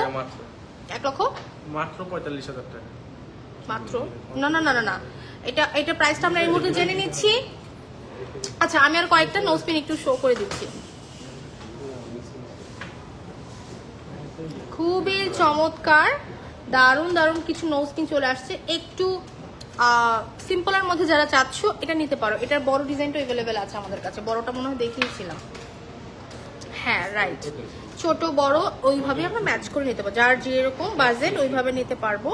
1 লক্ষ মাত্র 45,000 টাকা মাত্র? না না না না, এটা প্রাইসটা আমরা এই মুহূর্তে জেনে নিচ্ছি। আচ্ছা, আমি আর কয়েকটা নোজপিন একটু শো করে দিচ্ছি। খুবই চমৎকার, দারুণ দারুণ কিছু নোজপিন চলে আসছে। একটু সিম্পলের মধ্যে যারা চাচ্ছ এটা নিতে পারো। এটার বড় ডিজাইনটা অ্যাভেলেবেল আছে আমাদের কাছে, বড়টা মনে হয় দেখিয়েছিলাম। হ্যাঁ, রাইট, ছোট বড় ওইভাবে আমরা ম্যাচ করে নিতে পারবো, যার যেরকম বাজেট ওইভাবে নিতে পারবো।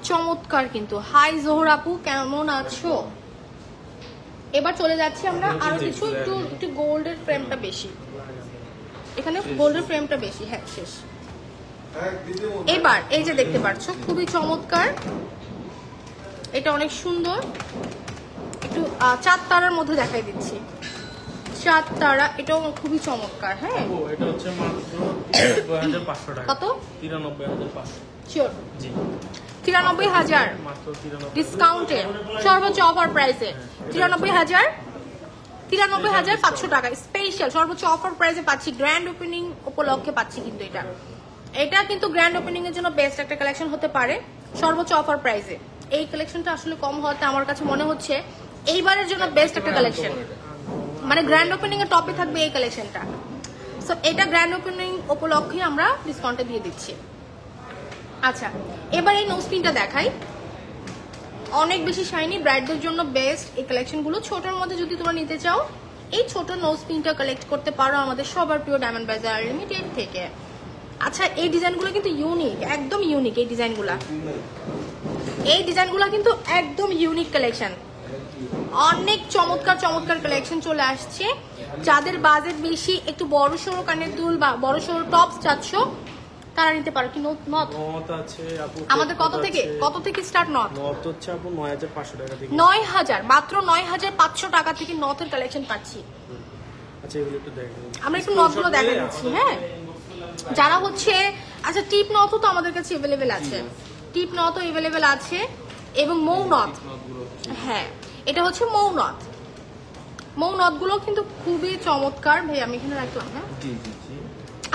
চমৎকার কিন্তু। হাই জোহর আপু, কেমন আছো? এবার চলে যাচ্ছি আমরা আরো কিছু, একটু গোল্ডের ফ্রেমটা বেশি, এখানে গোল্ডের ফ্রেমটা বেশি। হ্যাঁ, শেষ। এবার এই যে দেখতে পাচ্ছ, খুবই চমৎকার, এটা অনেক সুন্দর। একটু 4 তারার মধ্যে দেখাই দিচ্ছি, 4 তারা, এটাও খুবই চমৎকার। হ্যাঁ, এটা হচ্ছে মাত্র 93,500 টাকা। কত? 93,500। শিওর? জি, 93,000 মাত্র 93 ডিসকাউন্টে, সর্বোচ্চ অফার প্রাইসে 93,500 টাকা স্পেশাল সর্বোচ্চ অফার প্রাইসে পাচ্ছি। গ্র্যান্ড ওপেনিং উপলক্ষে পাচ্ছি, কিন্তু এটা কিন্তু গ্র্যান্ড ওপেনিং এর জন্য বেস্ট একটা কালেকশন হতে পারে সর্বোচ্চ অফার প্রাইসে। এই কালেকশনটা আসলে কম হওয়াতে আমার কাছে মনে হচ্ছে এইবারের জন্য বেস্ট একটা কালেকশন, মানে গ্র্যান্ড ওপেনিং এর টপে থাকবে এই কালেকশনটা। সো এটা গ্র্যান্ড ওপেনিং উপলক্ষে আমরা ডিসকাউন্টে দিয়ে দিচ্ছি। আচ্ছা, এবার এই নোজপিনটা দেখাই, অনেক বেশি শাইনি, ব্রাইডদের জন্য বেস্ট এই কালেকশনগুলো। ছোটোর মধ্যে যদি তোমরা নিতে চাও, এই ছোট নোজপিনটা কালেক্ট করতে পারো আমাদের সবার প্রিয় ডায়মন্ড বাজার লিমিটেড থেকে। আচ্ছা এই ডিজাইনগুলো কিন্তু ইউনিক, একদম ইউনিক এই ডিজাইনগুলো। এই ডিজাইনগুলো কিন্তু একদম ইউনিক কালেকশন, অনেক চমৎকার চমৎকার কালেকশন চলে আসছে। যাদের বাজেট বেশি, একটু বড় সড়ো কানের দুল বা বড় সড়ো টপস চাচ্ছ তারা নিতে পারো। কি নথ আছে আপু, আমাদের কত থেকে স্টার্ট? নথ হচ্ছে আপু 9500 টাকা থেকে। 9000, মাত্র 9500 টাকা থেকে নথের কালেকশন পাচ্ছি। আচ্ছা এগুলো একটু দেখেন, আমরা একটু নথগুলো দেখা দিচ্ছি। হ্যাঁ, যারা হচ্ছে আচ্ছা টিপ নথও তো আমাদের কাছে अवेलेबल আছে, টিপ নথও अवेलेबल আছে এবং মৌ নথ। হ্যাঁ, এটা হচ্ছে মৌ নথ। মৌ নথগুলো কিন্তু খুবই চমৎকার। ভাই আমি এখানে রাখলাম। হ্যাঁ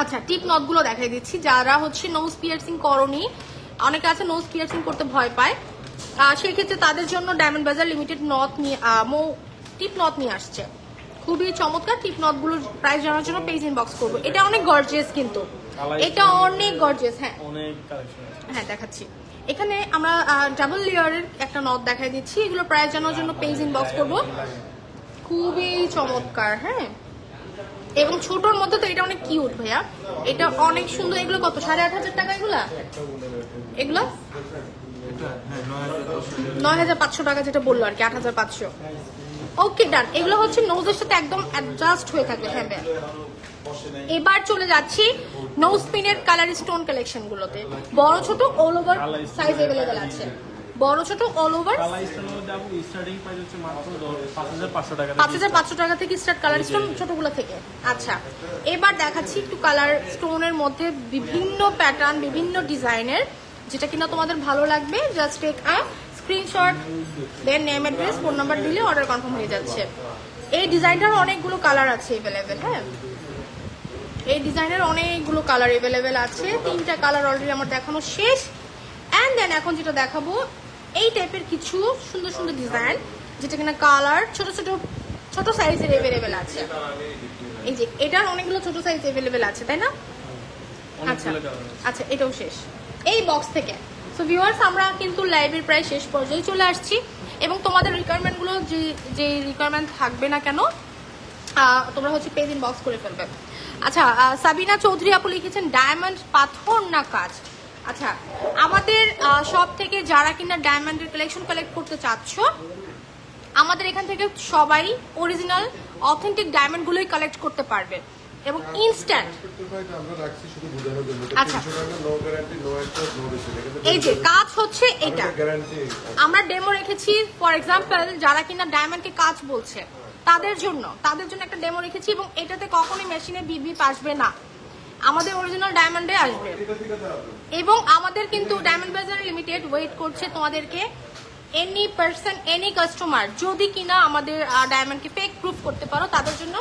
আচ্ছা, টিপ নথগুলো দেখাই দিচ্ছি। যারা হচ্ছে নোজ পিয়ার্সিং করনি, অনেকে আছে নোজ পিয়ার্সিং করতে ভয় পায়, সেই ক্ষেত্রে তাদের জন্য ডায়মন্ড বাজার লিমিটেড নথ নিয়ে টিপ নথ নিয়ে আসছে। খুবই চমৎকার টিপ নথগুলোর প্রাইস জানার জন্য পেজ ইনবক্স করবো। এটা অনেক গর্জিয়াস, কিন্তু এটা অনেক গর্জিয়াস। হ্যাঁ অনেক কালেকশন, হ্যাঁ দেখাচ্ছি। এখানে আমরা ডাবল লেয়ারের একটা নথ দেখাই দিচ্ছি। এগুলো প্রাইস জানার জন্য পেজ ইনবক্স করবো। খুবই চমৎকার। হ্যাঁ, এবং ছোটর মধ্যে তো এটা অনেক কিউট ভাইয়া, এটা অনেক সুন্দর। এগুলো কত? 8500 টাকা এগুলা? এগুলো 9500 টাকা যেটা বললো আর কি, 8500। ওকে ডান। এগুলো হচ্ছে নোজের সাথে একদম অ্যাডজাস্ট হয়ে থাকবে। হ্যাঁ, এবার চলে যাচ্ছি নোজ পিনের কালার স্টোন কালেকশন গুলোতে। বড় ছোট অল ওভার সাইজ अवेलेबल আছে, বড় ছোট অল ওভার। স্টার্টিং প্রাইস হচ্ছে মাত্র 5500 টাকা, 5500 টাকা থেকে স্টার্ট কালার স্টোন ছোটগুলো থেকে। আচ্ছা এবার দেখাচ্ছি একটু কালার স্টোনের মধ্যে বিভিন্ন প্যাটার্ন, বিভিন্ন ডিজাইনের, যেটা কিনা তোমাদের ভালো লাগবে। Just take a screenshot, then name address phone number দিলে অর্ডার কনফার্ম হয়ে যাচ্ছে। এই ডিজাইনটার অনেকগুলো কালার আছে अवेलेबल। হ্যাঁ, এই ডিজাইনের অনেকগুলো কালার अवेलेबल আছে। 3টা কালার অলরেডি আমার দেখানো শেষ। এন্ড দেন এখন যেটা দেখাবো এই টাইপের কিছু সুন্দর সুন্দর ডিজাইন, যেটা কিনা কালার ছোট সাইজের अवेलेबल আছে। এই যে এটার অনেকগুলো ছোট সাইজ अवेलेबल আছে, তাই না? আচ্ছা আচ্ছা, এটাও শেষ এই বক্স থেকে। সো ভিউয়ার্স, আমরা কিন্তু লাইভের প্রায় শেষ পর্যায়ে চলে আসছি এবং তোমাদের রিকোয়ারমেন্টগুলো যে রিকোয়ারমেন্ট থাকবে না কেন তোমরা হচ্ছে পেজ ইনবক্স করে ফেলবে। আচ্ছা, সাবিনা চৌধুরী আপু লিখেছেন ডায়মন্ড পাথর না কাজ। আচ্ছা, আমাদের সব থেকে যারা কিনা ডায়মন্ডের কালেকশন কালেক্ট করতে চাচ্ছ, আমাদের এখান থেকে সবাই অরিজিনাল অথেন্টিক ডায়মন্ডগুলোই কালেক্ট করতে পারবে এবং ইনস্ট্যান্ট। আচ্ছা, এই যে কাজ হচ্ছে এটা, আমরা ডেমো রেখেছি। ফর এক্সাম্পল যারা কিনা ডায়মন্ডকে কাজ বলছে তাদের জন্য একটা ডেমো রেখেছি এবং এটাতে কখনোই মেশিনে বিপ আসবে না, আমাদের অরিজিনাল ডায়মন্ডে আসবে। এবং আমাদের কিন্তু ডায়মন্ড বাজার লিমিটেড ওয়েট করছে তোমাদেরকে। এনি পার্সন, এনি কাস্টমার যদি কিনা আমাদের ডায়মন্ডকে ফেক প্রুফ করতে পারো, তাদের জন্য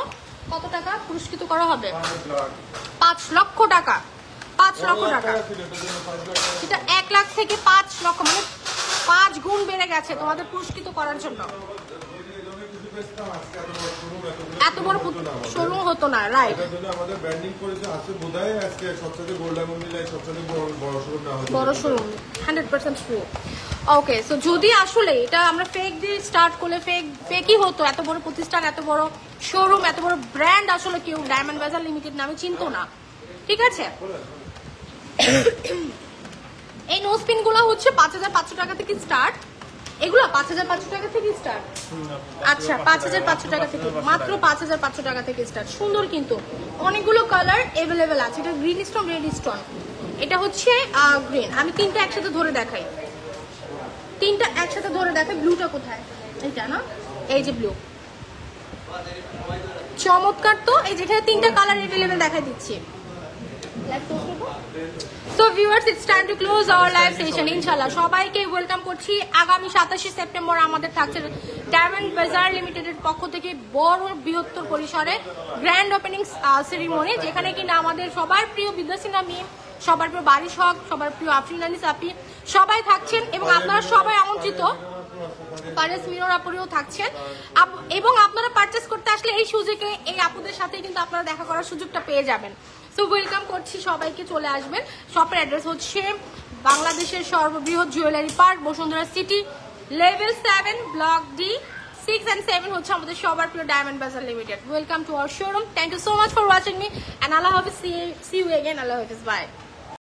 কত টাকা পুরস্কৃত করা হবে? 5 লক্ষ টাকা। 5 লক্ষ টাকা, সেটা 1 লাখ থেকে 5 লক্ষ, মানে 5 গুণ বেড়ে গেছে তোমাদের পুরস্কৃত করার জন্য। এত বড় শোরুম হতো না, রাইট? বড় শোরুম 100% ট্রু। ওকে, সো যদি আসলে এটা আমরা ফেক দিয়ে স্টার্ট করলে ফেকই হতো, এত বড় প্রতিষ্ঠান, এত বড় শোরুম, এত বড় ব্র্যান্ড আসলে কেউ ডায়মন্ড বাজার লিমিটেড নামে চিনতো না। ঠিক আছে, এই নোজ পিন গুলো হচ্ছে 5500 টাকা থেকে স্টার্ট। এগুলো 5500 টাকা থেকে স্টার্ট। আচ্ছা, 5500 টাকা থেকে, মাত্র 5500 টাকা থেকে স্টার্ট। সুন্দর, কিন্তু অনেকগুলো কালার अवेलेबल আছে। এটা গ্রিন স্টোন, রেড স্টোন, এটা হচ্ছে গ্রিন। আমি 3টা একসাথে ধরে দেখাই, 3টা একসাথে ধরে দেখাই। ব্লুটা কোথায়? এইটা না, এই যে ব্লু, চমৎকার। তো এই যেখানে 3টা কালার अवेलेबल দেখাই দিচ্ছি। So viewers, it's time to close our live session. ইনশাআল্লাহ সবাইকে ওয়েলকাম করছি। আগামী 27 সেপ্টেম্বর আমাদের থাকছে ডায়মন্ড বাজার লিমিটেডের পক্ষ থেকে বড় বৃহত্তর পরিসরে গ্র্যান্ড ওপেনিং সেরিমনি, যেখানে কিনা আমাদের সবার প্রিয় বিদ্যাসিনা মিম, সবার প্রিয় বারিশ হক, সবার প্রিয় আফরিন আলী সাপি সবাই থাকছেন এবং আপনারা সবাই আমন্ত্রিত। পারেস মিরর আপুরেও থাকছেন এবং আপনারা পারচেস করতে আসলে এই সুযোগে এই আপুদের সাথে কিন্তু আপনারা দেখা করার সুযোগটা পেয়ে যাবেন। সো ওয়েলকাম করছি সবাইকে, চলে আসবেন। শপের অ্যাড্রেস হচ্ছে বাংলাদেশের সর্ববৃহৎ jewellery park, Bashundhara city, level 7, block D. 6 and 7 হচ্ছে আমাদের সবার প্রিয় Diamond Bazar Limited. Welcome to our showroom. Thank you so much for watching me, and Allah Hafiz, see you again. Allah Hafiz, bye.